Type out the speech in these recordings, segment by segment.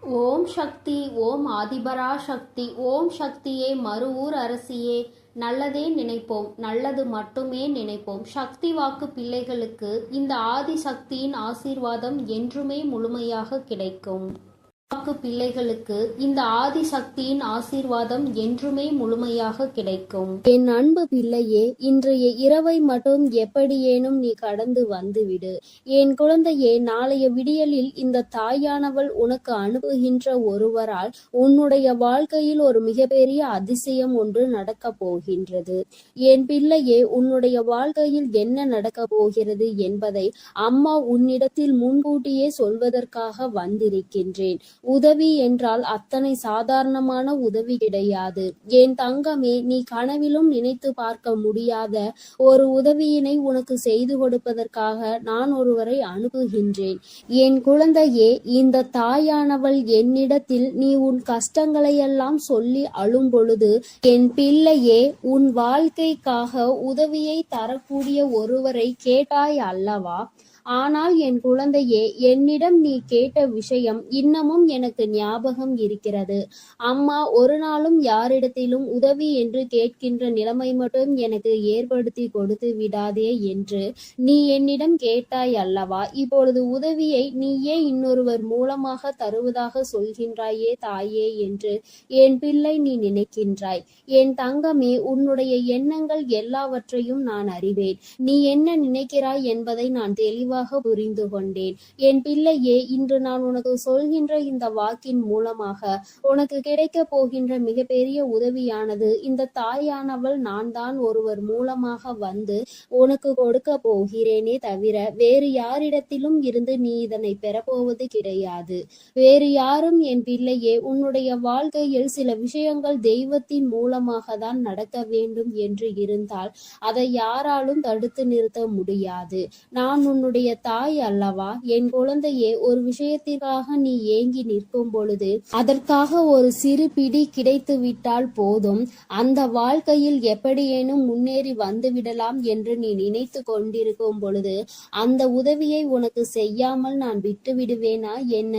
ஓம் சக்தி. ஓம் ஆதிபரா சக்தி. ஓம் சக்தியே, மருவூர் அரசியே. நல்லதே நினைப்போம், நல்லது மட்டுமே நினைப்போம். சக்தி வாக்கு பிள்ளைகளுக்கு இந்த ஆதி சக்தியின் ஆசீர்வாதம் என்றுமே முழுமையாக கிடைக்கும். வாக்கு பிள்ளைகளுக்கு இந்த ஆதி சக்தியின் ஆசீர்வாதம் என்றுமே முழுமையாக கிடைக்கும். என் அன்பு பிள்ளையே, இன்றைய இரவை மட்டும் எப்படியேனும் நீ கடந்து வந்துவிடு. என் குழந்தையே, நாளைய விடியலில் இந்த தாயானவள் உனக்கு அனுப்புகின்ற ஒருவரால் உன்னுடைய வாழ்க்கையில் ஒரு மிகப்பெரிய அதிசயம் ஒன்று நடக்கப் போகின்றது. என் பிள்ளையே, உன்னுடைய வாழ்க்கையில் என்ன நடக்கப் போகிறது என்பதை அம்மா உன்னிடத்தில் முன்கூட்டியே சொல்வதற்காக வந்திருக்கின்றேன். உதவி என்றால் அத்தனை சாதாரணமான உதவி கிடையாது. என் தங்கமே, நீ கனவிலும் நினைத்து பார்க்க முடியாத ஒரு உதவியினை உனக்கு செய்து கொடுப்பதற்காக நான் ஒருவரை அனுப்புகின்றேன். என் குழந்தையே, இந்த தாயானவள் என்னிடத்தில் நீ உன் கஷ்டங்களையெல்லாம் சொல்லி அழும் பொழுது, என் பிள்ளையே, உன் வாழ்க்கைக்காக உதவியை தரக்கூடிய ஒருவரை கேட்டாய் அல்லவா? ஆனால் என் குழந்தையே, என்னிடம் நீ கேட்ட விஷயம் இன்னமும் எனக்கு ஞாபகம் இருக்கிறது. அம்மா ஒரு நாளும் யாரிடத்திலும் உதவி என்று கேட்கின்ற நிலைமை மட்டும் எனக்கு ஏற்படுத்தி கொடுத்து விடாதே என்று நீ என்னிடம் கேட்டாய் அல்லவா? இப்பொழுது உதவியை நீயே இன்னொருவர் மூலமாக தருவதாக சொல்கின்றாயே தாயே என்று என் பிள்ளை நீ நினைக்கின்றாய். என் தங்கமே, உன்னுடைய எண்ணங்கள் எல்லாவற்றையும் நான் அறிவேன். நீ என்ன நினைக்கிறாய் என்பதை நான் தெளிவாக புரிந்து கொண்டேன். என் பிள்ளையே, இன்று நான் உனக்கு சொல்கின்ற இந்த வாக்கின் மூலமாக உனக்கு கிடைக்க போகின்ற மிகப்பெரிய உதவியானது இந்த தாயானவள் நான் தான் ஒருவர் மூலமாக வந்து உனக்கு கொடுக்க போகிறேனே தவிர வேறு யாரிடத்திலும் இருந்து நீ இதனை பெறப்போவது கிடையாது. வேறு யாரும் என் பிள்ளையே, உன்னுடைய வாழ்க்கையில் சில விஷயங்கள் தெய்வத்தின் மூலமாக தான் நடக்க வேண்டும் என்று இருந்தால் அதை யாராலும் தடுத்து நிறுத்த முடியாது. நான் உன்னுடைய தாய் அல்லவா? என் குழந்தையே, ஒரு விஷயத்திற்காக நீ ஏங்கி நிற்கும் பொழுது அதற்காக ஒரு சிறு பிடி கிடைத்து விட்டால் போதும், அந்த வாழ்க்கையில் எப்படியேனும் முன்னேறி வந்துவிடலாம் என்று நீ நினைத்து கொண்டிருக்கும் பொழுது அந்த உதவியை உனக்கு செய்யாமல் நான் விட்டு விடுவேனா என்ன?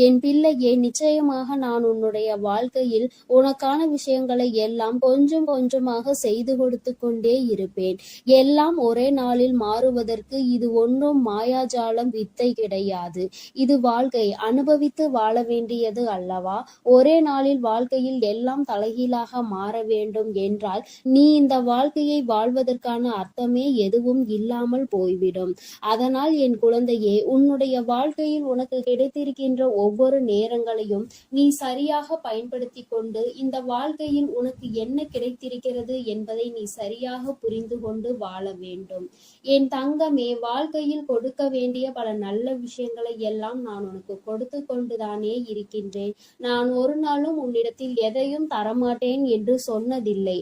என் பிள்ளையே, நிச்சயமாக நான் உன்னுடைய வாழ்க்கையில் உனக்கான விஷயங்களை எல்லாம் கொஞ்சம் கொஞ்சமாக செய்து கொடுத்து கொண்டே இருப்பேன். எல்லாம் ஒரே நாளில் மாறுவதற்கு இது ஒன்றும் மாயாஜாலம் வித்தை கிடையாது. இது வாழ்க்கை, அனுபவித்து வாழ வேண்டியது அல்லவா? ஒரே நாளில் வாழ்க்கையில் எல்லாம் தலைகீழாக மாற வேண்டும் என்றால் நீ இந்த வாழ்க்கையை வாழ்வதற்கான அர்த்தமே எதுவும் இல்லாமல் போய்விடும். அதனால் என் குழந்தையே, உன்னுடைய வாழ்க்கையில் உனக்கு கிடைத்திருக்கின்ற ஒவ்வொரு நேரங்களையும் நீ சரியாக பயன்படுத்தி கொண்டு இந்த வாழ்க்கையில் உனக்கு என்ன கிடைத்திருக்கிறது என்பதை நீ சரியாக புரிந்து கொண்டு வாழ வேண்டும். என் தங்கமே, வாழ்க்கையில் கொடுக்க வேண்டிய பல நல்ல விஷயங்களை எல்லாம் நான் உனக்கு கொடுத்து கொண்டுதானே இருக்கின்றேன். நான் ஒரு நாளும் உன்னிடத்தில் எதையும் தரமாட்டேன் என்று சொன்னதில்லை.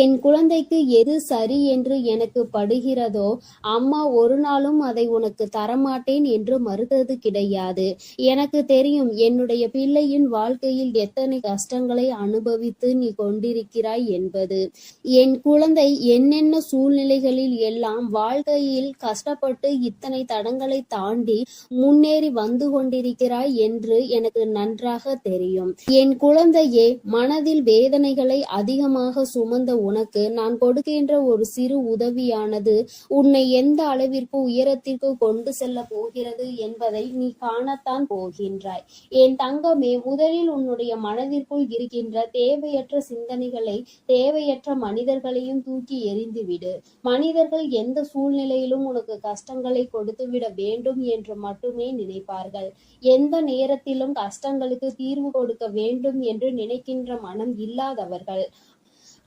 என் குழந்தைக்கு எது சரி என்று எனக்கு படுகிறதோ அம்மா ஒரு நாளும் அதை உனக்கு தரமாட்டேன் என்று மறுத்தது கிடையாது. எனக்கு தெரியும் என்னுடைய பிள்ளையின் வாழ்க்கையில் எத்தனை கஷ்டங்களை அனுபவித்து நீ கொண்டிருக்கிறாய் என்பது. என் குழந்தை என்னென்ன சூழ்நிலைகளில் எல்லாம் வாழ்க்கையில் கஷ்டப்பட்டு இத்தனை தடங்களை தாண்டி முன்னேறி வந்து கொண்டிருக்கிறாய் என்று எனக்கு நன்றாக தெரியும். என் குழந்தையே, மனதில் வேதனைகளை அதிகமாக சுமந்த உனக்கு நான் கொடுக்கின்ற ஒரு சிறு உதவியானது உன்னை எந்த அளவிற்கு உயரத்திற்கு கொண்டு செல்ல போகிறது என்பதை நீ காணத்தான் போகின்றாய். என் தங்கமே, முதலில் உன்னுடைய மனதிற்குள் இருக்கின்ற தேவையற்ற சிந்தனைகளை, தேவையற்ற மனிதர்களையும் தூக்கி எறிந்துவிடு. மனிதர்கள் எந்த சூழ்நிலையிலும் உனக்கு கஷ்டங்களை கொடுத்துவிட வேண்டும் என்று மட்டுமே நினைப்பார்கள். எந்த நேரத்திலும் கஷ்டங்களுக்கு தீர்வு கொடுக்க வேண்டும் என்று நினைக்கின்ற மனம் இல்லாதவர்கள்.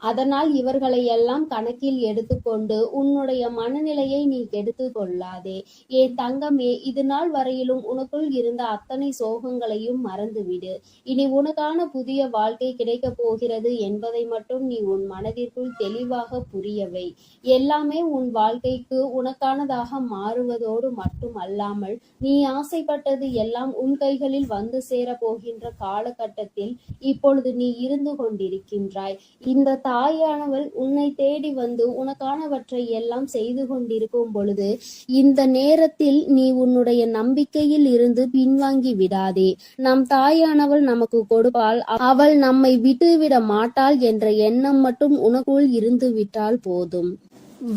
அதனால் இவர்களை எல்லாம் கணக்கில் எடுத்துக்கொண்டு உன்னுடைய மனநிலையை நீ கெடுத்து கொள்ளாதே. என் தங்கமே, இது நாள் வரையிலும் உனக்குள் இருந்த அத்தனை சோகங்களையும் மறந்துவிடு. இனி உனக்கான புதிய வாழ்க்கை கிடைக்க போகிறது என்பதை மட்டும் நீ உன் மனதிற்குள் தெளிவாக புரியவை. எல்லாமே உன் வாழ்க்கைக்கு உனக்கானதாக மாறுவதோடு மட்டும் அல்லாமல் நீ ஆசைப்பட்டது எல்லாம் உன் கைகளில் வந்து சேர போகின்ற காலகட்டத்தில் இப்பொழுது நீ இருந்து கொண்டிருக்கின்றாய். இந்த தாயானவள் உன்னை தேடி வந்து உனக்கானவற்றை எல்லாம் செய்து கொண்டிருக்கும் பொழுது இந்த நேரத்தில் நீ உன்னுடைய நம்பிக்கையில் இருந்து பின்வாங்கி விடாதே. நம் தாயானவள் நமக்கு கொடுப்பாள், அவள் நம்மை விட்டுவிட மாட்டாள் என்ற எண்ணம் மட்டும் உனக்குள் இருந்து விட்டால் போதும்.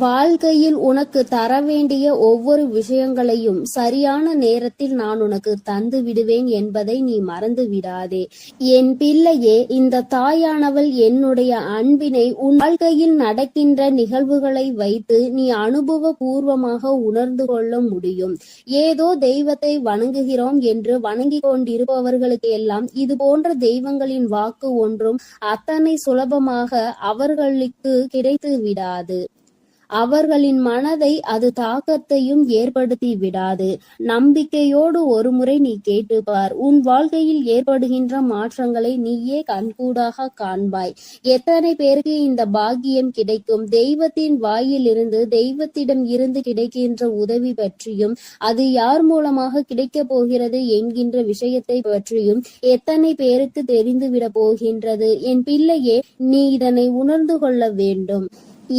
வாழ்க்கையில் உனக்கு தர வேண்டிய ஒவ்வொரு விஷயங்களையும் சரியான நேரத்தில் நான் உனக்கு தந்து விடுவேன் என்பதை நீ மறந்து விடாதே. என் பிள்ளையே, இந்த தாயானவள் என்னுடைய அன்பினை உன் வாழ்க்கையில் நடக்கின்ற நிகழ்வுகளை வைத்து நீ அனுபவ பூர்வமாக உணர்ந்து கொள்ள முடியும். ஏதோ தெய்வத்தை வணங்குகிறோம் என்று வணங்கி கொண்டிருப்பவர்களுக்கு எல்லாம் இது போன்ற தெய்வங்களின் வாக்கு ஒன்றும் அத்தனை சுலபமாக அவர்களுக்கு கிடைத்து விடாது. அவர்களின் மனதை அது தாக்கத்தையும் ஏற்படுத்தி விடாது. நம்பிக்கையோடு ஒரு முறை நீ கேட்டுப்பார். உன் வாழ்க்கையில் ஏற்படுகின்ற மாற்றங்களை நீயே கண்கூடாக காண்பாய். எத்தனை பேருக்கு இந்த பாக்கியம் கிடைக்கும்? தெய்வத்தின் வாயிலிருந்து, தெய்வத்திடம் இருந்து கிடைக்கின்ற உதவி பற்றியும், அது யார் மூலமாக கிடைக்கப் போகிறது என்கின்ற விஷயத்தை பற்றியும் எத்தனை பேருக்கு தெரிந்துவிட போகின்றது? என் பிள்ளையே, நீ இதனை உணர்ந்து கொள்ள வேண்டும்.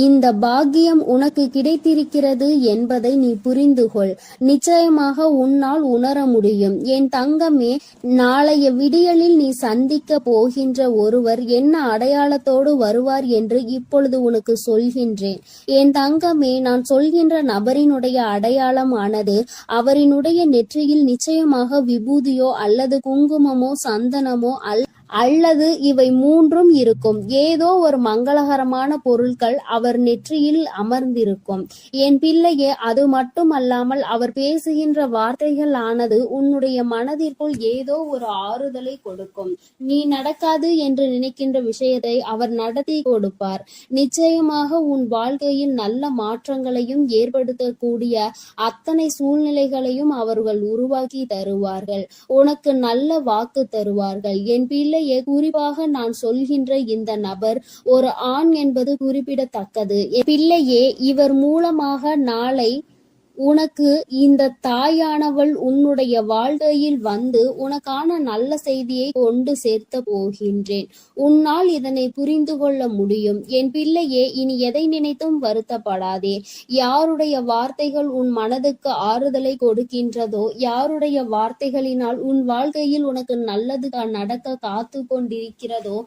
இந்த பாக்கியம் உனக்கு கிடைத்திருக்கிறது என்பதை நீ புரிந்து கொள். நிச்சயமாக உன்னால் உணர முடியும். என் தங்கமே, நாளைய விடியலில் நீ சந்திக்க போகின்ற ஒருவர் என்ன அடையாளத்தோடு வருவார் என்று இப்பொழுது உனக்கு சொல்கின்றேன். என் தங்கமே, நான் சொல்கின்ற நபரினுடைய அடையாளமானது அவரினுடைய நெற்றியில் நிச்சயமாக விபூதியோ அல்லது குங்குமமோ சந்தனமோ அல்லது இவை மூன்றும் இருக்கும். ஏதோ ஒரு மங்களகரமான பொருட்கள் அவர் நெற்றியில் அமர்ந்திருக்கும். என் பிள்ளையே, அது மட்டுமல்லாமல் அவர் பேசுகின்ற வார்த்தைகள் ஆனது உன்னுடைய மனதிற்குள் ஏதோ ஒரு ஆறுதலை கொடுக்கும். நீ நடக்காது என்று நினைக்கின்ற விஷயத்தை அவர் நடத்தி கொடுப்பார். நிச்சயமாக உன் வாழ்க்கையில் நல்ல மாற்றங்களையும் ஏற்படுத்தக்கூடிய அத்தனை சூழ்நிலைகளையும் அவர்கள் உருவாக்கி தருவார்கள். உனக்கு நல்ல வாக்கு தருவார்கள். என் பிள்ளை, குறிப்பாக நான் சொல்கின்ற இந்த நபர் ஒரு ஆண் என்பது குறிப்பிடத்தக்கது. பிள்ளையே, இவர் மூலமாக நாளை உனக்கு இந்த தாயானவள் உன்னுடைய வாழ்க்கையில் வந்து உனக்கான நல்ல செய்தியை கொண்டு சேர்த்த போகின்றேன். உன்னால் இதனை புரிந்து கொள்ள முடியும். என் பிள்ளையே, இனி எதை நினைத்தும் வருத்தப்படாதே. யாருடைய வார்த்தைகள் உன் மனதுக்கு ஆறுதலை கொடுக்கின்றதோ, யாருடைய வார்த்தைகளினால் உன் வாழ்க்கையில் உனக்கு நல்லது நடக்க காத்து கொண்டிருக்கிறதோ,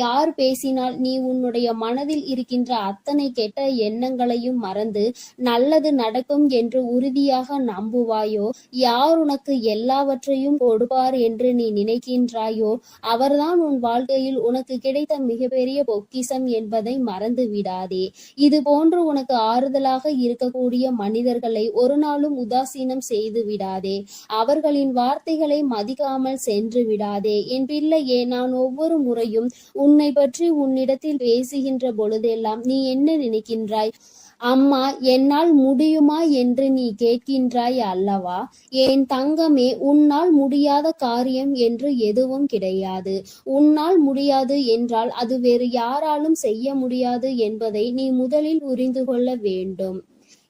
யார் பேசினால் நீ உன்னுடைய மனதில் இருக்கின்ற அத்தனை கெட்ட எண்ணங்களையும் மறந்து நல்லது நடக்கும் என்று உறுதியாக நம்புவாயோ, யார் உனக்கு எல்லாவற்றையும் கொடுப்பார் என்று நீ நினைக்கின்றாயோ, அவர்தான் உன் வாழ்க்கையில் உனக்கு கிடைத்த மிகப்பெரிய பொக்கிஷம் என்பதை மறந்து விடாதே. இது போன்று உனக்கு ஆறுதலாக இருக்கக்கூடிய மனிதர்களை ஒரு நாளும் உதாசீனம் செய்து விடாதே. அவர்களின் வார்த்தைகளை மதிக்காமல் சென்று விடாதே. என் பிள்ளையே, நான் ஒவ்வொரு முறையும் உன்னை பற்றி உன்னிடத்தில் பேசுகின்ற பொழுதெல்லாம் நீ என்ன நினைக்கின்றாய்? அம்மா, என்னால் முடியுமா என்று நீ கேட்கின்றாய் அல்லவா? என் தங்கமே, உன்னால் முடியாத காரியம் என்று எதுவும் கிடையாது. உன்னால் முடியாது என்றால் அது வேறு யாராலும் செய்ய முடியாது என்பதை நீ முதலில் புரிந்து கொள்ள வேண்டும்.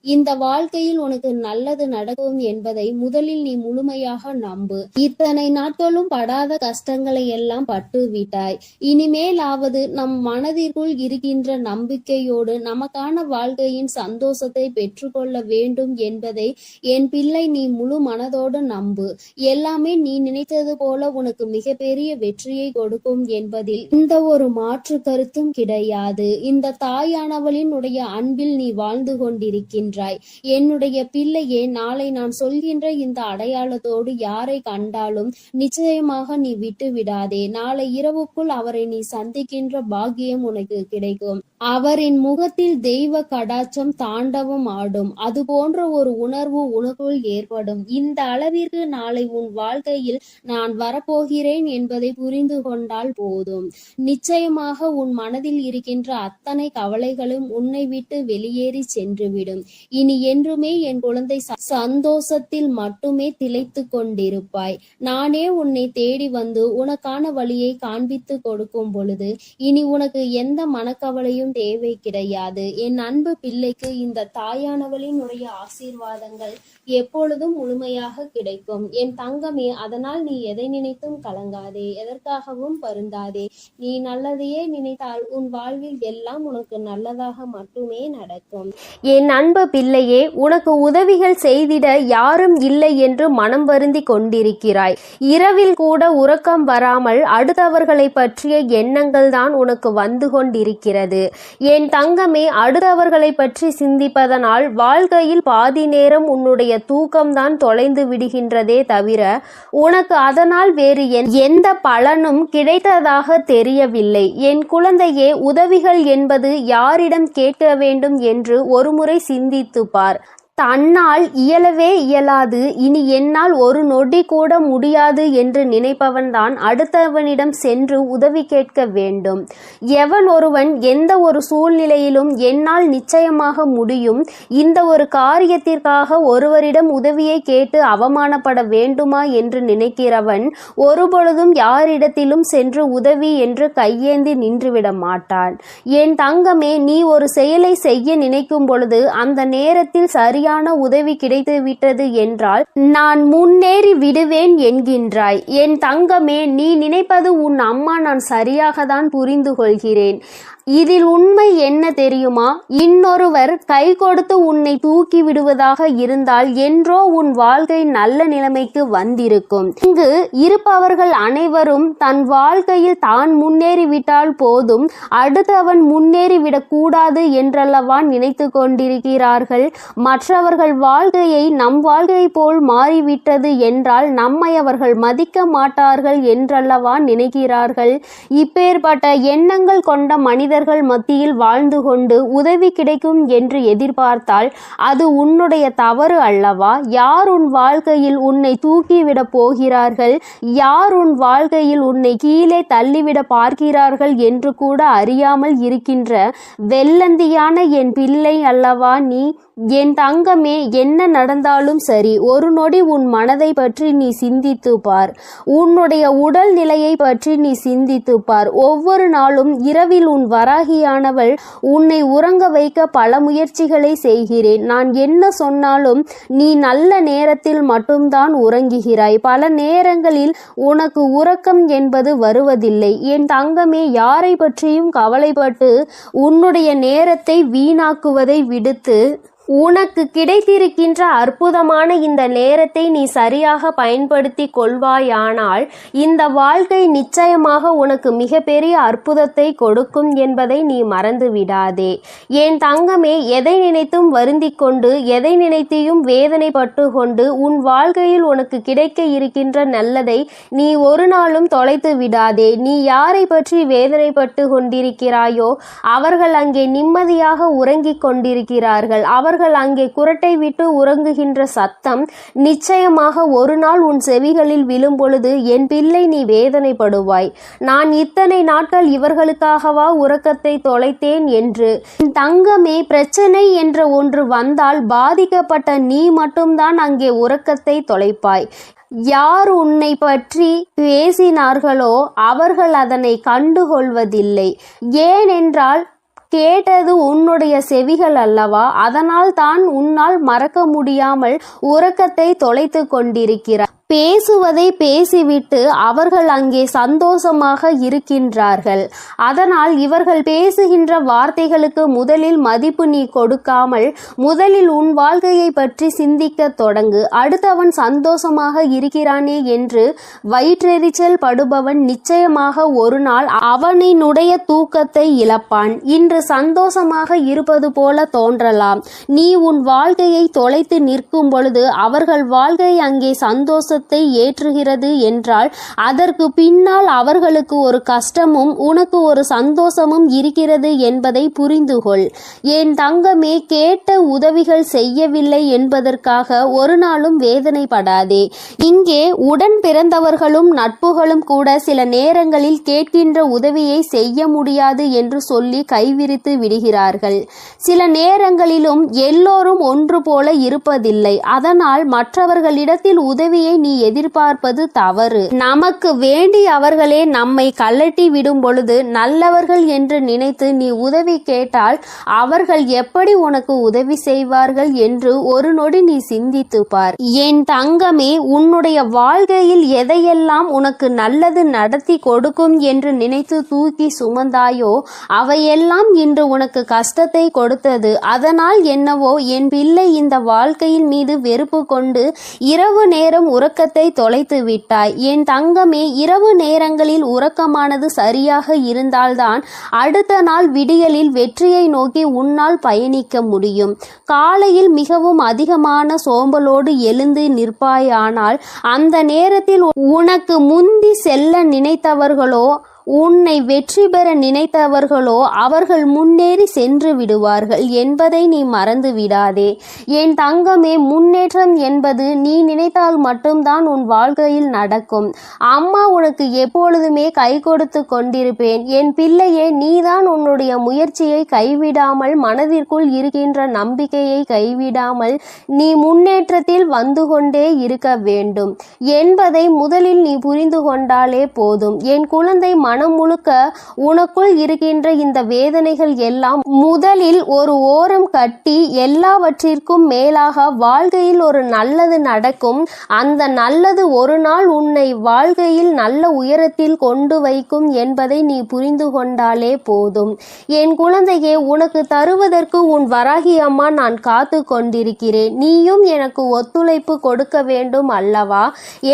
இந்த வாழ்க்கையில் உனக்கு நல்லது நடக்கும் என்பதை முதலில் நீ முழுமையாக நம்பு. இத்தனை நாட்களும் படாத கஷ்டங்களை எல்லாம் பட்டு விட்டாய். இனிமேலாவது நம் மனதிற்குள் இருக்கின்ற நம்பிக்கையோடு நமக்கான வாழ்க்கையின் சந்தோஷத்தை பெற்றுக்கொள்ள வேண்டும் என்பதை என் பிள்ளை நீ முழு மனதோடு நம்பு. எல்லாமே நீ நினைத்தது போல உனக்கு மிகப்பெரிய வெற்றியை கொடுக்கும் என்பதில் இந்த ஒரு மாற்று கருத்தும் கிடையாது. இந்த தாயானவளின் உடைய அன்பில் நீ வாழ்ந்து கொண்டிருக்கின்ற என்னுடைய பிள்ளையே, நாளை நான் சொல்கின்ற இந்த அடையாளத்தோடு யாரை கண்டாலும் நிச்சயமாக நீ விட்டு விடாதே. நாளை இரவுக்குள் அவரை நீ சந்திக்கின்ற பாக்கியம் உனக்கு கிடைக்கும். அவரின் முகத்தில் தெய்வ கடாட்சம் தாண்டவம் ஆடும். அது போன்ற ஒரு உணர்வு உனக்குள் ஏற்படும். இந்த அளவிற்கு நாளை உன் வாழ்க்கையில் நான் வரப்போகிறேன் என்பதை புரிந்து கொண்டால் போதும். நிச்சயமாக உன் மனதில் இருக்கின்ற அத்தனை கவலைகளும் உன்னை விட்டு வெளியேறி சென்றுவிடும். இனி என்றுமே என் குழந்தை சந்தோஷத்தில் மட்டுமே திளைத்து கொண்டிருப்பாய். நானே உன்னை தேடி வந்து உனக்கான வழியை காண்பித்து கொடுக்கும் பொழுது இனி உனக்கு எந்த மனக்கவலையும் தேவை கிடையாது. என் அன்பு பிள்ளைக்கு இந்த தாயானவளினுடைய ஆசீர்வாதங்கள் எப்பொழுதும் முழுமையாக கிடைக்கும். என் தங்கமே, அதனால் நீ எதை நினைத்தும் கலங்காதே, எதற்காகவும் வருந்தாதே. நீ நல்லதையே நினைத்தால் உன் வாழ்வில் எல்லாம் உனக்கு நல்லதாக மட்டுமே நடக்கும். என் அன்பு பிள்ளையே, உனக்கு உதவிகள் செய்திட யாரும் இல்லை என்று மனம் வருந்தி கொண்டிருக்கிறாய். இரவில் கூட உறக்கம் வராமல் அடுத்தவர்களை பற்றிய எண்ணங்கள் தான் உனக்கு வந்து கொண்டிருக்கிறது. என் தங்கமே, அடுத்தவர்களை பற்றி சிந்திப்பதனால் வாழ்க்கையில் பாதி நேரம் உன்னுடைய தூக்கம்தான் தொலைந்து விடுகின்றதே தவிர உனக்கு அதனால் வேறு எந்த பலனும் கிடைத்ததாக தெரியவில்லை. என் குழந்தையே, உதவிகள் என்பது யாரிடம் கேட்க வேண்டும் என்று ஒருமுறை சிந்தித்து பார். தன்னால் இயலவே இயலாது, இனி என்னால் ஒரு நொடி கூட முடியாது என்று நினைப்பவன்தான் அடுத்தவனிடம் சென்று உதவி கேட்க வேண்டும். எவன் ஒருவன் எந்த ஒரு சூழ்நிலையிலும் என்னால் நிச்சயமாக முடியும், இந்த ஒரு காரியத்திற்காக ஒருவரிடம் உதவியை கேட்டு அவமானப்பட வேண்டுமா என்று நினைக்கிறவன் ஒருபொழுதும் யாரிடத்திலும் சென்று உதவி என்று கையேந்தி நின்றுவிட மாட்டான். என் தங்கமே, நீ ஒரு செயலை செய்ய நினைக்கும் பொழுது அந்த நேரத்தில் சரியான உதவி கிடைத்து விட்டது என்றால் நான் முன்னேறி விடுவேன் என்கின்றாய். என் தங்கமே, நீ நினைப்பது உன் அம்மா நான் சரியாக தான் புரிந்து கொள்கிறேன். இதில் உண்மை என்ன தெரியுமா? இன்னொருவர் கை கொடுத்து உன்னை தூக்கி விடுவதாக இருந்தால் என்றோ உன் வாழ்க்கை நல்ல நிலைமைக்கு வந்திருக்கும். இங்கு இருப்பவர்கள் அனைவரும் தன் வாழ்க்கையில் தான் முன்னேறிவிட்டால் போதும், அடுத்தவன் முன்னேறிவிடக் கூடாது என்றல்லவா நினைத்து கொண்டிருக்கிறார்கள். மற்றவர்கள் வாழ்க்கையை நம் வாழ்க்கை போல் மாறிவிட்டது என்றால் நம்மை அவர்கள் மதிக்க மாட்டார்கள் என்றல்லவா நினைக்கிறார்கள். இப்பேற்பட்ட எண்ணங்கள் கொண்ட மனிதர்கள் மத்தியில் வாழ்ந்து கொண்டு உதவி கிடைக்கும் என்று எதிர்பார்த்தால் அது உன்னுடைய தவறு அல்லவா? யார் உன் வாழ்க்கையில் உன்னை தூக்கிவிட போகிறார்கள், யார் உன் வாழ்க்கையில் உன்னை கீழே தள்ளிவிட பார்க்கிறார்கள் என்று கூட அறியாமல் இருக்கின்ற வெள்ளந்தியான என் பிள்ளை அல்லவா நீ? என் தங்கமே, என்ன நடந்தாலும் சரி, ஒரு நொடி உன் மனதை பற்றி நீ சிந்தித்து பார். உன்னுடைய உடல் நிலையை பற்றி நீ சிந்தித்து பார். ஒவ்வொரு நாளும் இரவில் உன் வராகியானவள் உன்னை உறங்க வைக்க பல முயற்சிகளை செய்கிறேன். நான் என்ன சொன்னாலும் நீ நல்ல நேரத்தில் மட்டும்தான் உறங்குகிறாய். பல நேரங்களில் உனக்கு உறக்கம் என்பது வருவதில்லை. என் தங்கமே, யாரை பற்றியும் கவலைப்பட்டு உன்னுடைய நேரத்தை வீணாக்குவதை விடுத்து உனக்கு கிடைத்திருக்கின்ற அற்புதமான இந்த நேரத்தை நீ சரியாக பயன்படுத்தி கொள்வாயானால் இந்த வாழ்க்கை நிச்சயமாக உனக்கு மிகப்பெரிய அற்புதத்தை கொடுக்கும் என்பதை நீ மறந்து விடாதே. என் தங்கமே, எதை நினைத்தும் வருந்திக் கொண்டு எதை நினைத்தையும் வேதனைப்பட்டு கொண்டு உன் வாழ்க்கையில் உனக்கு கிடைக்க இருக்கின்ற நல்லதை நீ ஒரு நாளும் தொலைத்து விடாதே. நீ யாரை பற்றி வேதனைப்பட்டு கொண்டிருக்கிறாயோ அவர்கள் அங்கே நிம்மதியாக உறங்கிக் கொண்டிருக்கிறார்கள். அவர்கள் அங்கே குரட்டை விட்டு உறங்குகின்ற சத்தம் நிச்சயமாக ஒரு நாள் உன் செவிகளில் விழும் பொழுது என் பிள்ளை நீ வேதனைப்படுவாய். நான் இத்தனை நாட்கள் இவர்களுக்காகவா உறக்கத்தை தொலைத்தேன் என்று. தங்கமே, பிரச்சனை என்ற ஒன்று வந்தால் பாதிக்கப்பட்ட நீ மட்டும்தான் அங்கே உறக்கத்தை தொலைப்பாய். யார் உன்னை பற்றி பேசினார்களோ அவர்கள் அதனை கண்டுகொள்வதில்லை. ஏனென்றால் கேட்டது உன்னுடைய செவிகள் அல்லவா? அதனால் தான் உன்னால் மறக்க முடியாமல் உறக்கத்தை தொலைத்து கொண்டிருக்கிறார். பேசுவதை பேசிவிட்டு அவர்கள் அங்கே சந்தோஷமாக இருக்கின்றார்கள். அதனால் இவர்கள் பேசுகின்ற வார்த்தைகளுக்கு முதலில் மதிப்பு நீ கொடுக்காமல் முதலில் உன் வாழ்க்கையை பற்றி சிந்திக்க தொடங்கு. அடுத்தவன் சந்தோஷமாக இருக்கிறானே என்று வயிற்றெரிச்சல் படுபவன் நிச்சயமாக ஒரு நாள் அவனினுடைய தூக்கத்தை இழப்பான். இன்று சந்தோஷமாக இருப்பது போல தோன்றலாம். நீ உன் வாழ்க்கையை தொலைத்து நிற்கும் பொழுது அவர்கள் வாழ்க்கை அங்கே சந்தோஷ சந்தோஷத்தை ஏற்றுகிறது என்றால் அதற்கு பின்னால் அவர்களுக்கு ஒரு கஷ்டமும் உனக்கு ஒரு சந்தோஷமும் இருக்கிறது என்பதை புரிந்துகொள். என் தங்கமே, கேட்ட உதவிகள் செய்யவில்லை என்பதற்காக ஒரு நாளும் வேதனைப்படாதே. இங்கே உடன் பிறந்தவர்களும் நட்புகளும் கூட சில நேரங்களில் கேட்கின்ற உதவியை செய்ய முடியாது என்று சொல்லி கைவிரித்து விடுகிறார்கள். சில நேரங்களிலும் எல்லோரும் ஒன்று போல இருப்பதில்லை. அதனால் மற்றவர்களிடத்தில் உதவியை நீ எதிர்பார்ப்பது தவறு. நமக்கு வேண்டி அவர்களே நம்மை கலட்டி விடும் பொழுது நல்லவர்கள் என்று நினைத்து நீ உதவி கேட்டால் அவர்கள் எப்படி உனக்கு உதவி செய்வார்கள் என்று ஒரு நொடி நீ சிந்தித்து பார். என் தங்கமே, உன்னுடைய வாழ்க்கையில் எதையெல்லாம் உனக்கு நல்லது நடத்தி கொடுக்கும் என்று நினைத்து தூக்கி சுமந்தாயோ அவையெல்லாம் இன்று உனக்கு கஷ்டத்தை கொடுத்தது. அதனால் என்னவோ என் பிள்ளை இந்த வாழ்க்கையின் மீது வெறுப்பு கொண்டு இரவு நேரம் உறக்கத்தை தொலைத்து விட்டாய். என் தங்கமே, இரவு நேரங்களில் உறக்கமானது சரியாக இருந்தால்தான் அடுத்த நாள் விடியலில் வெற்றியை நோக்கி உன்னால் பயணிக்க முடியும். காலையில் மிகவும் அதிகமான சோம்பலோடு எழுந்து நிற்பாயானால் அந்த நேரத்தில் உனக்கு முந்தி செல்ல நினைத்தவர்களோ உன்னை வெற்றி பெற நினைத்தவர்களோ அவர்கள் முன்னேறி சென்று விடுவார்கள் என்பதை நீ மறந்து விடாதே. என் தங்கமே, முன்னேற்றம் என்பது நீ நினைத்தால் மட்டும்தான் உன் வாழ்க்கையில் நடக்கும். அம்மா உனக்கு எப்பொழுதுமே கை கொடுத்து கொண்டிருப்பேன். என் பிள்ளையே, நீதான் உன்னுடைய முயற்சியை கைவிடாமல், மனதிற்குள் இருக்கின்ற நம்பிக்கையை கைவிடாமல் நீ முன்னேற்றத்தில் வந்து கொண்டே இருக்க வேண்டும் என்பதை முதலில் நீ புரிந்து கொண்டாலே போதும். என் குழந்தை, மனம் முழுக்க உனக்குள் இருக்கின்ற இந்த வேதனைகள் எல்லாம் முதலில் ஒரு ஓரம் கட்டி எல்லாவற்றிற்கும் மேலாக வாழ்க்கையில் ஒரு நல்லது நடக்கும். அந்த நல்லது ஒரு நாள் உன்னை வாழ்க்கையில் நல்ல உயரத்தில் கொண்டு வைக்கும் என்பதை நீ புரிந்து கொண்டாலே போதும். என் குழந்தையே, உனக்கு தருவதற்கு உன் வராகி அம்மா நான் காத்து கொண்டிருக்கிறேன். நீயும் எனக்கு ஒத்துழைப்பு கொடுக்க வேண்டும் அல்லவா?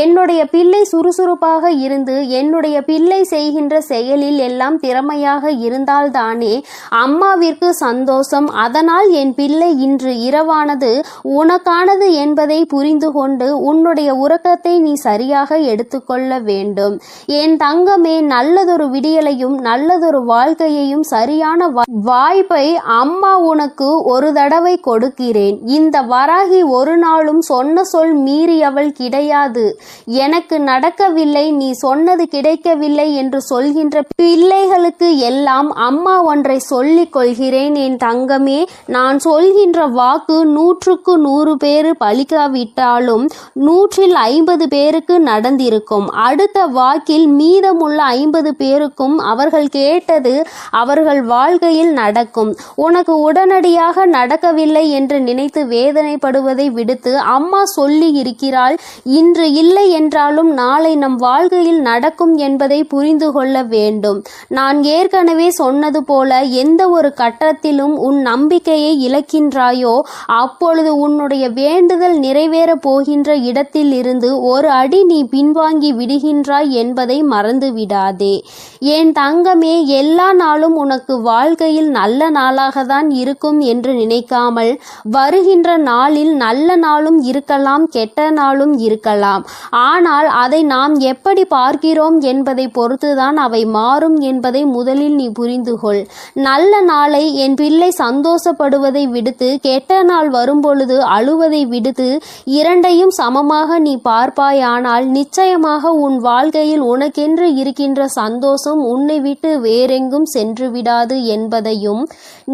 என்னுடைய பிள்ளை சுறுசுறுப்பாக இருந்து என்னுடைய பிள்ளை செய்கின்ற செயலில் எல்லாம் திறமையாக இருந்தால்தானே அம்மாவிற்கு சந்தோஷம். அதனால் என் பிள்ளை இன்று இரவானது உனக்கானது என்பதை புரிந்து கொண்டு உன்னுடைய உறக்கத்தை நீ சரியாக எடுத்துக்கொள்ள வேண்டும். என் தங்கமே, நல்லதொரு விடியலையும் நல்லதொரு வாழ்க்கையையும் சரியான வாய்ப்பை அம்மா உனக்கு ஒரு தடவை கொடுக்கிறேன். இந்த வராகி ஒரு நாளும் சொன்ன சொல் மீறியவள் கிடையாது. எனக்கு நடக்கவில்லை, நீ சொன்னது கிடைக்கவில்லை என்று சொல்கின்ற பிள்ளைகளுக்கு எல்லாம் அம்மா ஒன்றை சொல்லிக் கொள்கிறேன். என் தங்கமே, நான் சொல்கின்ற வாக்கு 100க்கு 100 பேர் பலிக்காவிட்டாலும் 150 பேருக்கு நடந்திருக்கும். அடுத்த வாக்கில் மீதமுள்ள 50 பேருக்கும் அவர்கள் கேட்டது அவர்கள் வாழ்க்கையில் நடக்கும். உனக்கு உடனடியாக நடக்கவில்லை என்று நினைத்து வேதனைப்படுவதை விடுத்து அம்மா சொல்லி இருக்கிறாள். இன்று இல்லை என்றாலும் நாளை நம் வாழ்க்கையில் நடக்கும் என்பதை புரிந்து கொள்ள வேண்டும். நான் ஏற்கனவே சொன்னது போல எந்த ஒரு கட்டத்திலும் உன் நம்பிக்கையை இழக்கின்றாயோ அப்பொழுது உன்னுடைய வேண்டுதல் நிறைவேற போகின்ற இடத்தில் இருந்து ஒரு அடி நீ பின்வாங்கி விடுகின்றாய் என்பதை மறந்து விடாதே. என் தங்கமே, எல்லா நாளும் உனக்கு வாழ்க்கையில் நல்ல நாளாக தான் இருக்கும் என்று நினைக்காமல் வருகின்ற நாளில் நல்ல நாளும் இருக்கலாம், கெட்ட நாளும் இருக்கலாம். ஆனால் அதை நாம் எப்படி பார்க்கிறோம் என்பதை பொறுத்துதான் அவை மாறும் என்பதை முதலில் நீ புரிந்து கொள். நல்ல நாளை என் பிள்ளை சந்தோஷப்படுவதை விடுத்து கெட்ட நாள் வரும்பொழுது அழுவதை விடுத்து இரண்டையும் சமமாக நீ பார்ப்பாயானால் நிச்சயமாக உன் வாழ்க்கையில் உனக்கென்று இருக்கின்ற சந்தோஷம் உன்னை விட்டு வேறெங்கும் சென்று விடாது என்பதையும்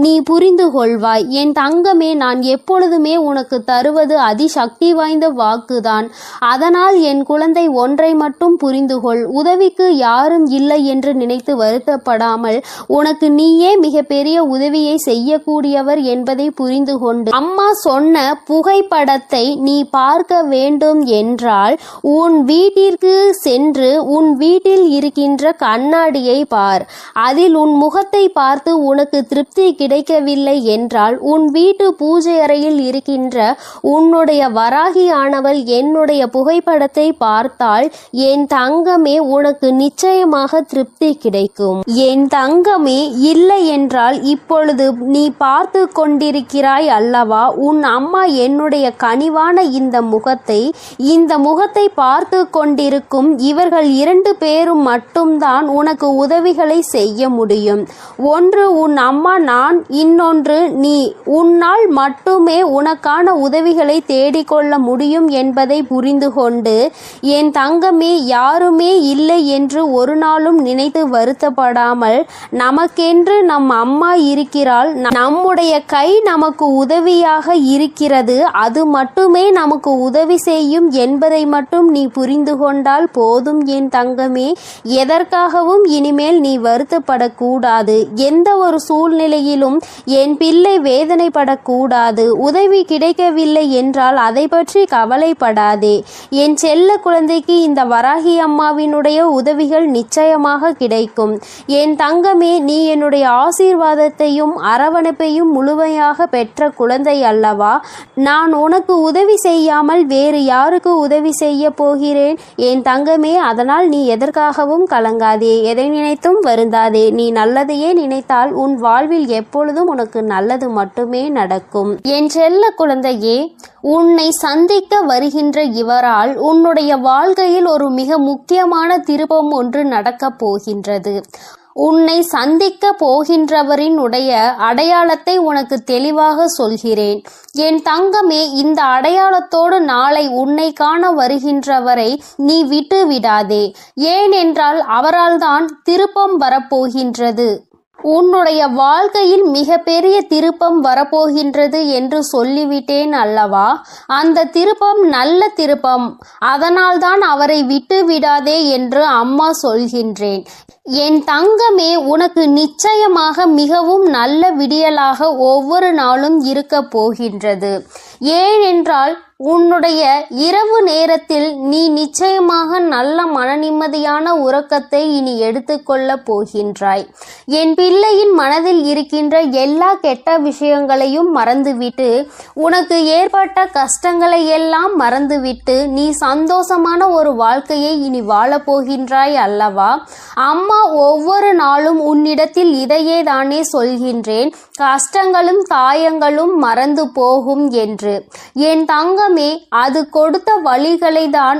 நீ புரிந்து கொள்வாய். என் தங்கமே, நான் எப்பொழுதுமே உனக்கு தருவது அதிசக்தி வாய்ந்த வாக்குதான். அதனால் என் குழந்தை, ஒன்றை மட்டும் புரிந்து கொள். உதவிக்கு யாரும் இல்லை என்று நினைத்து வருத்தப்படாமல் உனக்கு நீயே மிகப்பெரிய உதவியை செய்யக்கூடியவர் என்பதை புரிந்து கொண்டு அம்மா சொன்ன புகைப்படத்தை நீ பார்க்க வேண்டும் என்றால் உன் வீட்டிற்கு சென்று உன் வீட்டில் இருக்கின்ற கண்ணாடியை பார். அதில் உன் முகத்தை பார்த்து உனக்கு திருப்தி கிடைக்கவில்லை என்றால் உன் வீட்டு பூஜை அறையில் இருக்கின்ற உன்னுடைய வராகியானவள் என்னுடைய புகைப்படத்தை பார்த்தால் என் தங்கமே, உனக்கு நிச்சயமாக நிச்சயமாக திருப்தி கிடைக்கும். என் தங்கமே, இல்லை என்றால் இப்பொழுது நீ பார்த்து கொண்டிருக்கிறாய் அல்லவா? உன் அம்மா என்னுடைய கனிவான இந்த முகத்தை பார்த்து கொண்டிருக்கும் இவர்கள் 2 பேரும் மட்டும்தான் உனக்கு உதவிகளை செய்ய முடியும். ஒன்று உன் அம்மா நான், இன்னொன்று நீ. உன்னால் மட்டுமே உனக்கான உதவிகளை தேடிக்கொள்ள முடியும் என்பதை புரிந்து கொண்டு என் தங்கமே, யாருமே இல்லை என்று ஒரு நாளும் நினைத்து வருத்தப்படாமல், நமக்கென்று நம் அம்மா இருக்கிறாள், நம்முடைய கை நமக்கு உதவியாக இருக்கிறது, அது மட்டுமே நமக்கு உதவி செய்யும் என்பதை மட்டும் நீ புரிந்து கொண்டால் போதும் என் தங்கமே. எதற்காகவும் இனிமேல் நீ வருத்தப்படக்கூடாது. எந்த ஒரு சூழ்நிலையிலும் என் பிள்ளை வேதனைப்படக்கூடாது. உதவி கிடைக்கவில்லை என்றால் அதை பற்றி கவலைப்படாதே. என் செல்ல குழந்தைக்கு இந்த வராகி அம்மாவினுடைய உதவிகள் நிச்சயமாக கிடைக்கும். என் தங்கமே, நீ என்னுடைய ஆசீர்வாதத்தையும் அரவணைப்பையும் முழுமையாக பெற்ற குழந்தை அல்லவா? நான் உனக்கு உதவி செய்யாமல் வேறு யாருக்கு உதவி செய்ய போகிறேன் என் தங்கமே? அதனால் நீ எதற்காகவும் கலங்காதே, எதை நினைத்தும் வருந்தாதே. நீ நல்லதையே நினைத்தால் உன் வாழ்வில் எப்பொழுதும் உனக்கு நல்லது மட்டுமே நடக்கும். என் செல்ல குழந்தையே, உன்னை சந்திக்க வருகின்ற இவரால் உன்னுடைய வாழ்க்கையில் ஒரு மிக முக்கியமான திருப்பம் ஒன்று நடக்கப் போகின்றது. உன்னை சந்திக்க போகின்றவரினுடைய அடையாளத்தை உனக்கு தெளிவாக சொல்கிறேன் என் தங்கமே. இந்த அடையாளத்தோடு நாளை உன்னை காண வருகின்றவரை நீ விட்டு விடாதே. ஏனென்றால் அவரால் தான் திருப்பம் வரப்போகின்றது. உன்னுடைய வாழ்க்கையில் மிக பெரிய திருப்பம் வரப்போகின்றது என்று சொல்லிவிட்டேன் அல்லவா? அந்த திருப்பம் நல்ல திருப்பம். அதனால்தான் அவரை விட்டு விடாதே என்று அம்மா சொல்கின்றேன். என் தங்கமே, உனக்கு நிச்சயமாக மிகவும் நல்ல விடியலாக ஒவ்வொரு நாளும் இருக்க போகின்றது. ஏனென்றால் உன்னுடைய இரவு நேரத்தில் நீ நிச்சயமாக நல்ல மனநிம்மதியான உறக்கத்தை இனி எடுத்துக்கொள்ள போகின்றாய். என் பிள்ளையின் மனதில் இருக்கின்ற எல்லா கெட்ட விஷயங்களையும் மறந்துவிட்டு, உனக்கு ஏற்பட்ட கஷ்டங்களை எல்லாம் மறந்துவிட்டு நீ சந்தோஷமான ஒரு வாழ்க்கையை இனி வாழப்போகின்றாய் அல்லவா? அம்மா ஒவ்வொரு நாளும் உன்னிடத்தில் இதையே தானே சொல்கின்றேன், கஷ்டங்களும் காயங்களும் மறந்து போகும் என்று. என் தங்கமே, அது கொடுத்த வழிகளை தான்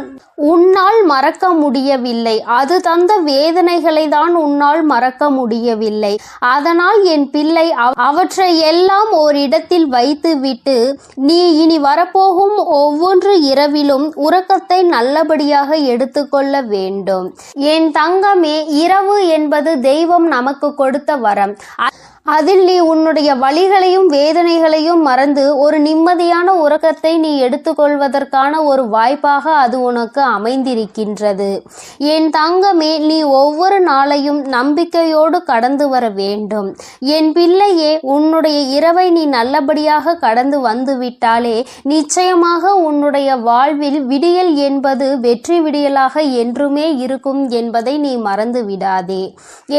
உன்னால் மறக்க முடியவில்லை. அது தந்த வேதனைகளை தான் உன்னால் மறக்க முடியவில்லை. அதனால் என் பிள்ளை அவற்றை எல்லாம் ஓரிடத்தில் வைத்துவிட்டு நீ இனி வரப்போகும் ஒவ்வொரு இரவிலும் உறக்கத்தை நல்லபடியாக எடுத்துக்கொள்ள வேண்டும். என் தங்கமே, இரவு என்பது தெய்வம் நமக்கு கொடுத்த வரம். அதில் நீ உன்னுடைய வலிகளையும் வேதனைகளையும் மறந்து ஒரு நிம்மதியான உறக்கத்தை நீ எடுத்துக்கொள்வதற்கான ஒரு வாய்ப்பாக அது உனக்கு அமைந்திருக்கின்றது. என் தங்கமே, நீ ஒவ்வொரு நாளையும் நம்பிக்கையோடு கடந்து வர வேண்டும். என் பிள்ளையே, உன்னுடைய இரவை நீ நல்லபடியாக கடந்து வந்துவிட்டாலே நிச்சயமாக உன்னுடைய வாழ்வில் விடியல் என்பது வெற்றி விடியலாக என்றுமே இருக்கும் என்பதை நீ மறந்து விடாதே.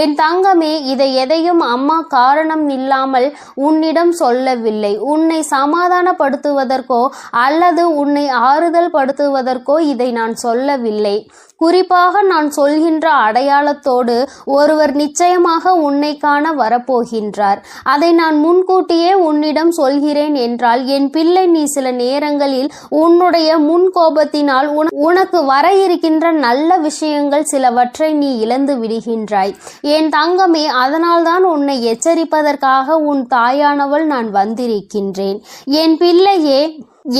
என் தங்கமே, இதை எதையும் அம்மா காரணம் இல்லாமல் உன்னிடம் சொல்லவில்லை. உன்னை சமாதானப்படுத்துவதற்கோ அல்லது உன்னை ஆறுதல் படுத்துவதற்கோ இதை நான் சொல்லவில்லை. குறிப்பாக நான் சொல்கின்ற அடையாளத்தோடு ஒருவர் நிச்சயமாக உன்னை காண வரப்போகின்றார். அதை நான் முன்கூட்டியே உன்னிடம் சொல்கிறேன் என்றால் என் பிள்ளை, நீ சில நேரங்களில் உன்னுடைய முன்கோபத்தினால் உனக்கு வர இருக்கின்ற நல்ல விஷயங்கள் சிலவற்றை நீ இழந்து விடுகின்றாய். என் தங்கமே, அதனால்தான் உன்னை எச்சரிப்பதற்காக உன் தாயானவள் நான் வந்திருக்கின்றேன். என் பிள்ளையே,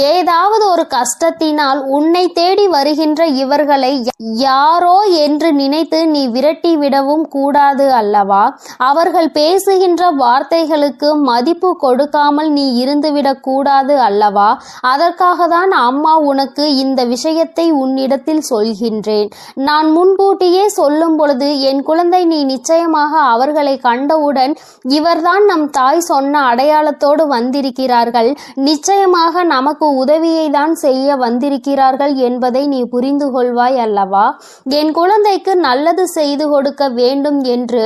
ஏதாவது ஒரு கஷ்டத்தினால் உன்னை தேடி வருகின்ற இவர்களை யாரோ என்று நினைத்து நீ விரட்டி விடவும் கூடாது அல்லவா? அவர்கள் பேசுகின்ற வார்த்தைகளுக்கு மதிப்பு கொடுக்காமல் நீ இருந்துவிடக் கூடாது அல்லவா? அதற்காக தான் அம்மா உனக்கு இந்த விஷயத்தை உன்னிடத்தில் சொல்கின்றேன். நான் முன்கூட்டியே சொல்லும் பொழுது என் குழந்தை, நீ நிச்சயமாக அவர்களை கண்டவுடன் இவர்தான் நம் தாய் சொன்ன அடையாளத்தோடு வந்திருக்கிறார்கள், நிச்சயமாக நமக்கு உதவியை தான் செய்ய வந்திருக்கிறார்கள் என்பதை நீ புரிந்து கொள்வாய் அல்லவா? என் குழந்தைக்கு நல்லது செய்து கொடுக்க வேண்டும் என்று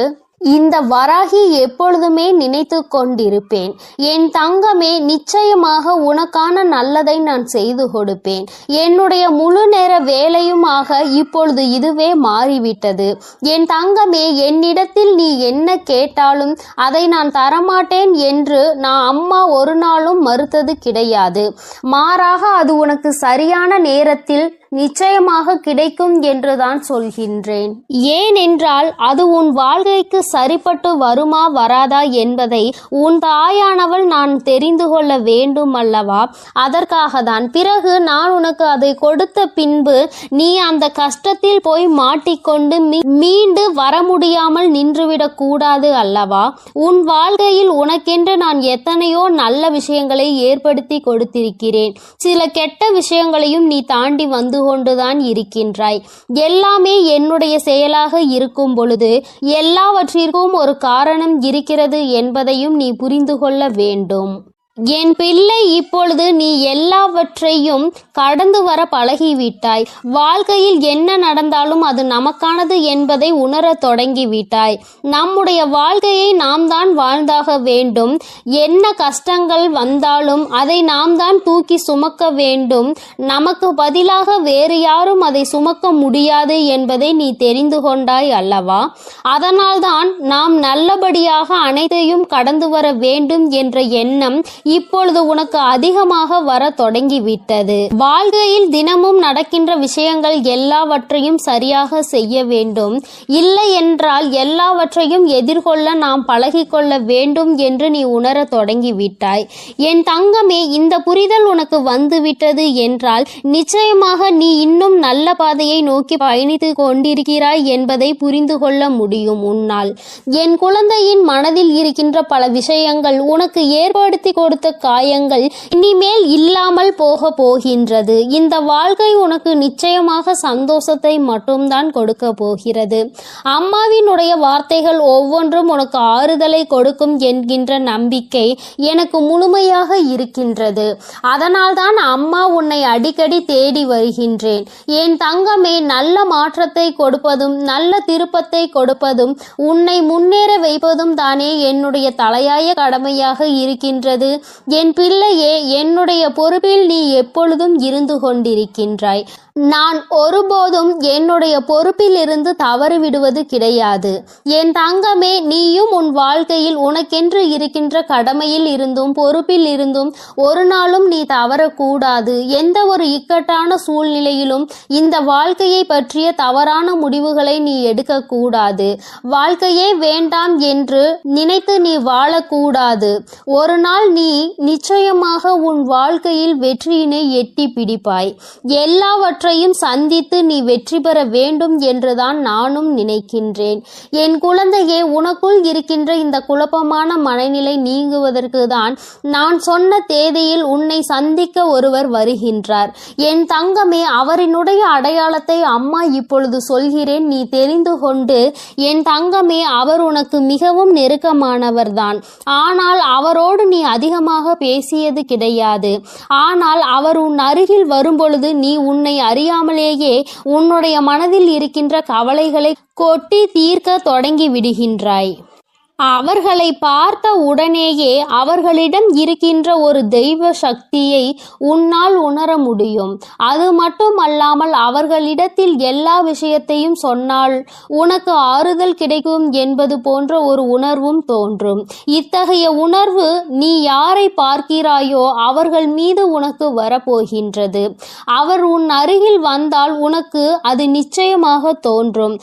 இந்த வராகி எப்பொழுதுமே நினைத்து கொண்டிருப்பேன். என் தங்கமே, நிச்சயமாக உனக்கான நல்லதை நான் செய்து கொடுப்பேன். என்னுடைய முழு நேர வேலையுமாக இப்பொழுது இதுவே மாறிவிட்டது. என் தங்கமே, என்னிடத்தில் நீ என்ன கேட்டாலும் அதை நான் தரமாட்டேன் என்று நான் அம்மா ஒரு நாளும் மறுத்தது கிடையாது. மாறாக அது உனக்கு சரியான நேரத்தில் நிச்சயமாக கிடைக்கும் என்றுதான் சொல்கின்றேன். ஏனென்றால் அது உன் வாழ்க்கைக்கு சரிப்பட்டு வருமா வராதா என்பதை உன் தாயானவள் நான் தெரிந்து கொள்ள வேண்டும் அல்லவா? அதற்காக தான். பிறகு நான் உனக்கு அதை கொடுத்த பின்பு நீ அந்த கஷ்டத்தில் போய் மாட்டிக்கொண்டு மீண்டு வர முடியாமல் நின்றுவிடக் கூடாது அல்லவா? உன் வாழ்க்கையில் உனக்கென்று நான் எத்தனையோ நல்ல விஷயங்களை ஏற்படுத்தி கொடுத்திருக்கிறேன். சில கெட்ட விஷயங்களையும் நீ தாண்டி வந்து கொண்டுதான் இருக்கின்றாய். எல்லாமே என்னுடைய செயலாக இருக்கும் பொழுது எல்லாவற்றிற்கும் ஒரு காரணம் இருக்கிறது என்பதையும் நீ புரிந்து கொள்ள வேண்டும். என் பிள்ளை, இப்பொழுது நீ எல்லாவற்றையும் கடந்து வர பழகிவிட்டாய். வாழ்க்கையில் என்ன நடந்தாலும் அது நமக்கானது என்பதை உணர தொடங்கிவிட்டாய். நம்முடைய வாழ்க்கையை நாம் தான் வாழ்ந்தாக வேண்டும். என்ன கஷ்டங்கள் வந்தாலும் அதை நாம் தான் தூக்கி சுமக்க வேண்டும். நமக்கு பதிலாக வேறு யாரும் அதை சுமக்க முடியாது என்பதை நீ தெரிந்து கொண்டாய் அல்லவா? அதனால்தான் நாம் நல்லபடியாக அனைத்தையும் கடந்து வர வேண்டும் என்ற எண்ணம் இப்பொழுது உனக்கு அதிகமாக வர தொடங்கிவிட்டது. வாழ்க்கையில் தினமும் நடக்கின்ற விஷயங்கள் எல்லாவற்றையும் சரியாக செய்ய வேண்டும். இல்லை என்றால் எல்லாவற்றையும் எதிர்கொள்ள நாம் பழகிக்கொள்ள வேண்டும் என்று நீ உணர தொடங்கிவிட்டாய். என் தங்கமே, இந்த புரிதல் உனக்கு வந்துவிட்டது என்றால் நிச்சயமாக நீ இன்னும் நல்ல பாதையை நோக்கி பயணித்து கொண்டிருக்கிறாய் என்பதை புரிந்து கொள்ள முடியும் உன்னால். என் குழந்தையின் மனதில் இருக்கின்ற பல விஷயங்கள், உனக்கு ஏற்படுத்தி கொடுத்த காயங்கள் இனிமேல் இல்லாமல் போக போகின்றது. இந்த வாழ்க்கை உனக்கு நிச்சயமாக சந்தோஷத்தை மட்டும்தான் கொடுக்க போகிறது. அம்மாவினுடைய வார்த்தைகள் ஒவ்வொன்றும் உனக்கு ஆறுதலை கொடுக்கும் என்கின்ற நம்பிக்கை எனக்கு முழுமையாக இருக்கின்றது. அதனால்தான் அம்மா உன்னை அடிக்கடி தேடி வருகின்றேன். என் தங்கமே, நல்ல மாற்றத்தை கொடுப்பதும் நல்ல திருப்பத்தை கொடுப்பதும் உன்னை முன்னேற வைப்பதும் தானே என்னுடைய தலையாய கடமையாக இருக்கின்றது. என் பிள்ளையே, என்னுடைய பொறுப்பில் நீ எப்பொழுதும் இருந்து கொண்டிருக்கின்றாய். நான் ஒருபோதும் என்னுடைய பொறுப்பில் இருந்து தவறிவிடுவது கிடையாது. என் தங்கமே, நீயும் உன் வாழ்க்கையில் உனக்கென்று இருக்கின்ற கடமையில் இருந்தும் பொறுப்பில் இருந்தும் ஒரு நாளும் நீ தவறக்கூடாது. எந்த ஒரு இக்கட்டான சூழ்நிலையிலும் இந்த வாழ்க்கையை பற்றிய தவறான முடிவுகளை நீ எடுக்கக்கூடாது. வாழ்க்கையே வேண்டாம் என்று நினைத்து நீ வாழக்கூடாது. ஒரு நாள் நீ நிச்சயமாக உன் வாழ்க்கையில் வெற்றியினை எட்டி பிடிப்பாய். எல்லாவற்றையும் சந்தித்து நீ வெற்றி பெற வேண்டும் என்றுதான் நானும் நினைக்கின்றேன். என் குழந்தையே, உனக்குள் இருக்கின்ற இந்த குழப்பமான மனநிலை நீங்குவதற்கு தான் நான் சொன்ன தேதியில் உன்னை சந்திக்க ஒருவர் வருகின்றார். என் தங்கமே, அவரினுடைய அடையாளத்தை அம்மா இப்பொழுது சொல்கிறேன், நீ தெரிந்து கொண்டு. என் தங்கமே, அவர் உனக்கு மிகவும் நெருக்கமானவர்தான். ஆனால் அவரோடு நீ அதிகமாக பேசியது கிடையாது. ஆனால் அவர் உன் அருகில் வரும்பொழுது நீ உன்னை அறியாமலேயே உன்னுடைய மனதில் இருக்கின்ற கவலைகளை கொட்டி தீர்க்க தொடங்கி விடுகின்றாய். அவர்களை பார்த்த உடனேயே அவர்களிடம் இருக்கின்ற ஒரு தெய்வ சக்தியை உன்னால் உணர முடியும். அது மட்டுமல்லாமல் அவர்களிடத்தில் எல்லா விஷயத்தையும் சொன்னால் உனக்கு ஆறுதல் கிடைக்கும் என்பது போன்ற ஒரு உணர்வும் தோன்றும். இத்தகைய உணர்வு நீ யாரை பார்க்கிறாயோ அவர்கள் மீது உனக்கு வரப்போகின்றது. அவர் உன் அருகில் வந்தால் உனக்கு அது நிச்சயமாக தோன்றும்.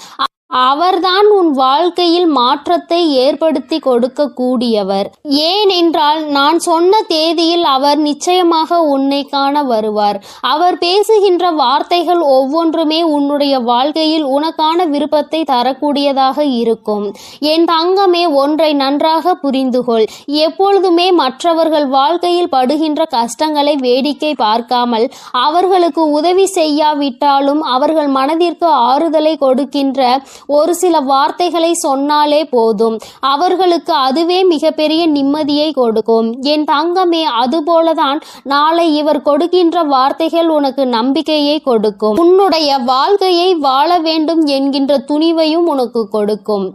அவர்தான் உன் வாழ்க்கையில் மாற்றத்தை ஏற்படுத்தி கொடுக்க கூடியவர். ஏனென்றால் நான் சொன்ன தேதியில் அவர் நிச்சயமாக உன்னை காண வருவார். அவர் பேசுகின்ற வார்த்தைகள் ஒவ்வொன்றுமே உன்னுடைய வாழ்க்கையில் உனக்கான விருப்பத்தை தரக்கூடியதாக இருக்கும். என் தங்கமே, ஒன்றை நன்றாக புரிந்துகொள். எப்பொழுதுமே மற்றவர்கள் வாழ்க்கையில் படுகின்ற கஷ்டங்களை வேடிக்கை பார்க்காமல் அவர்களுக்கு உதவி செய்யாவிட்டாலும் அவர்கள் மனதிற்கு ஆறுதலை கொடுக்கின்ற ஒரு சில வார்த்தைகளை சொன்னாலே போதும், அவர்களுக்கு அதுவே மிகப்பெரிய நிம்மதியை கொடுக்கும். என் தங்கமே, அதுபோலதான் நாளை இவர் கொடுக்கின்ற வார்த்தைகள் உனக்கு நம்பிக்கையை கொடுக்கும். உன்னுடைய வாழ்க்கையை வாழ வேண்டும் என்கின்ற துணிவையும் உனக்கு கொடுக்கும்.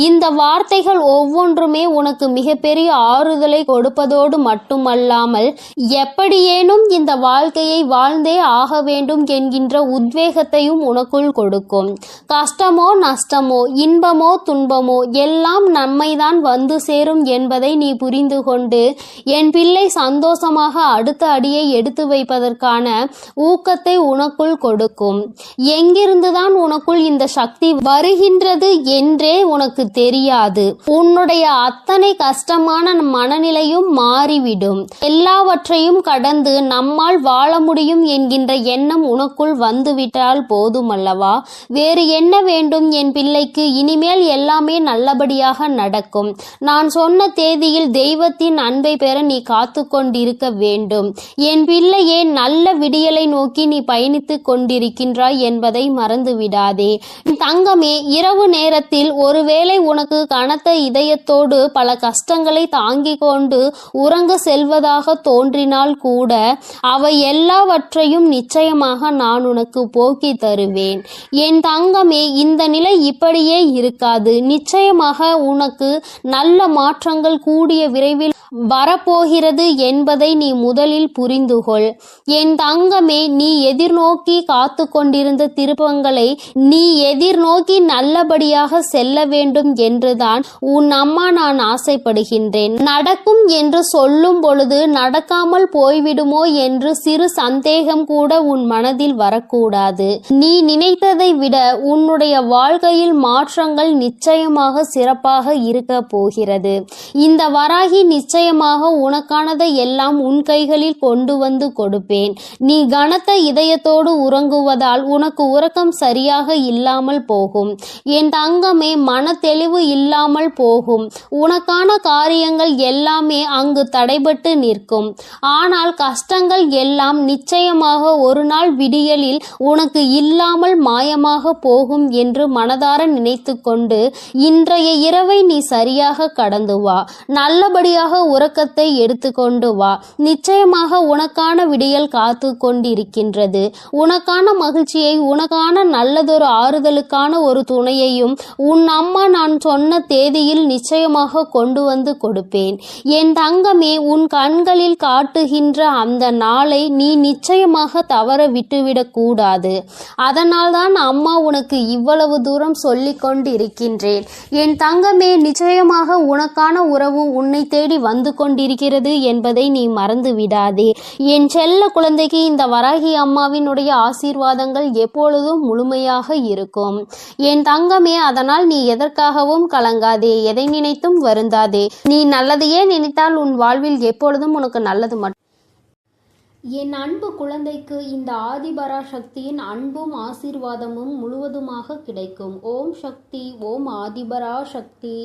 இந்த வார்த்தைகள் ஒவ்வொன்றுமே உனக்கு மிகப்பெரிய ஆறுதலை கொடுப்பதோடு மட்டுமல்லாமல் எப்படியேனும் இந்த வாழ்க்கையை வாழ்ந்தே ஆக வேண்டும் என்கின்ற உத்வேகத்தையும் உனக்குள் கொடுக்கும். கஷ்டமோ நஷ்டமோ இன்பமோ துன்பமோ எல்லாம் நம்மைதான் வந்து சேரும் என்பதை நீ புரிந்து கொண்டு என் பிள்ளை சந்தோஷமாக அடுத்த அடியை எடுத்து வைப்பதற்கான ஊக்கத்தை உனக்குள் கொடுக்கும். எங்கிருந்துதான் உனக்குள் இந்த சக்தி வருகின்றது என்றே உனக்கு தெரியாது. உன்னுடைய அத்தனை கஷ்டமான மனநிலையும் மாறிவிடும். எல்லாவற்றையும் கடந்து நம்மால் வாழ முடியும் என்கின்ற எண்ணம் உனக்குள் வந்துவிட்டால் போதுமல்லவா? வேறு என்ன வேண்டும் என் பிள்ளைக்கு? இனிமேல் எல்லாமே நல்லபடியாக நடக்கும். நான் சொன்ன தேதியில் தெய்வத்தின் அன்பை பெற நீ காத்து கொண்டிருக்க வேண்டும். என் பிள்ளையே, நல்ல விடியலை நோக்கி நீ பயணித்துக் கொண்டிருக்கின்றாய் என்பதை மறந்து விடாதே. தங்கமே, இரவு நேரத்தில் ஒருவேளை உனக்கு கனத்த இதயத்தோடு பல கஷ்டங்களை தாங்கிக் கொண்டு உறங்க செல்வதாக தோன்றினால் கூட அவை எல்லாவற்றையும் நிச்சயமாக நான் உனக்கு போக்கி தருவேன். என் தங்கமே, இந்த நிலை இப்படியே இருக்காது. நிச்சயமாக உனக்கு நல்ல மாற்றங்கள் கூடிய விரைவில் வரப்போகிறது என்பதை நீ முதலில் புரிந்துகொள். என் தங்கமே, நீ எதிர்நோக்கி காத்து கொண்டிருந்த திருப்பங்களை நீ எதிர்நோக்கி நல்லபடியாக செல்ல வேண்டும் என்றுதான் உன் அம்மா நான் ஆசைப்படுகின்றேன். நடக்கும் என்று சொல்லும் பொழுது நடக்காமல் போய்விடுமோ என்று சிறு சந்தேகம் கூட உன் மனதில் வரக்கூடாது. நீ நினைத்ததை விட உன்னுடைய வாழ்க்கையில் மாற்றங்கள் நிச்சயமாக சிறப்பாக இருக்க போகிறது. இந்த வராகி நிச்சயமாக உனக்கானதை எல்லாம் உன் கைகளில் கொண்டு வந்து கொடுப்பேன். நீ கனத்த இதயத்தோடு உறங்குவதால் உனக்கு உறக்கம் சரியாக இல்லாமல் போகும். என் தங்கமே, மன தெளிவு இல்லாமல் போகும். உனக்கான காரியங்கள் எல்லாமே அங்கு தடைபட்டு நிற்கும். ஆனால் கஷ்டங்கள் எல்லாம் நிச்சயமாக ஒரு நாள் விடியலில் உனக்கு இல்லாமல் மாயமாக போகும் என்று மனதார நினைத்து கொண்டு இன்றைய இரவை நீ சரியாக கடந்து வா. நல்லபடியாக உறக்கத்தை எடுத்துக்கொண்டு வா. நிச்சயமாக உனக்கான விடியல் காத்து கொண்டிருக்கின்றது. உனக்கான மகிழ்ச்சியை, உனக்கான நல்லதொரு ஆறுதலுக்கான ஒரு துணையையும் உன் அம்மா நான் சொன்ன தேதியில் நிச்சயமாக கொண்டு வந்து கொடுப்பேன். என் தங்கமே, உன் கண்களில் காட்டுகின்ற அந்த நாளை நீ நிச்சயமாக தவற விட்டுவிடக் கூடாது. அதனால்தான் அம்மா உனக்கு இவ்வளவு தூரம் சொல்லிக் கொண்டிருக்கின்றேன். என் தங்கமே, நிச்சயமாக உனக்கான உறவு உன்னை தேடி வந்து கொண்டிருக்கிறது என்பதை நீ மறந்து விடாதே. என் செல்ல குழந்தைக்கு இந்த வராகி அம்மாவினுடைய ஆசீர்வாதங்கள் எப்பொழுதும் முழுமையாக இருக்கும். என் தங்கமே, அதனால் நீ எதற்காகவும் கலங்காதே, எதை நினைத்தும் வருந்தாதே. நீ நல்லதையே நினைத்தால் உன் வாழ்வில் எப்பொழுதும் உனக்கு நல்லது மட்டும். என் அன்பு குழந்தைக்கு இந்த ஆதிபரா சக்தியின் அன்பும் ஆசீர்வாதமும் முழுவதுமாக கிடைக்கும். ஓம் சக்தி, ஓம் ஆதிபரா சக்தி.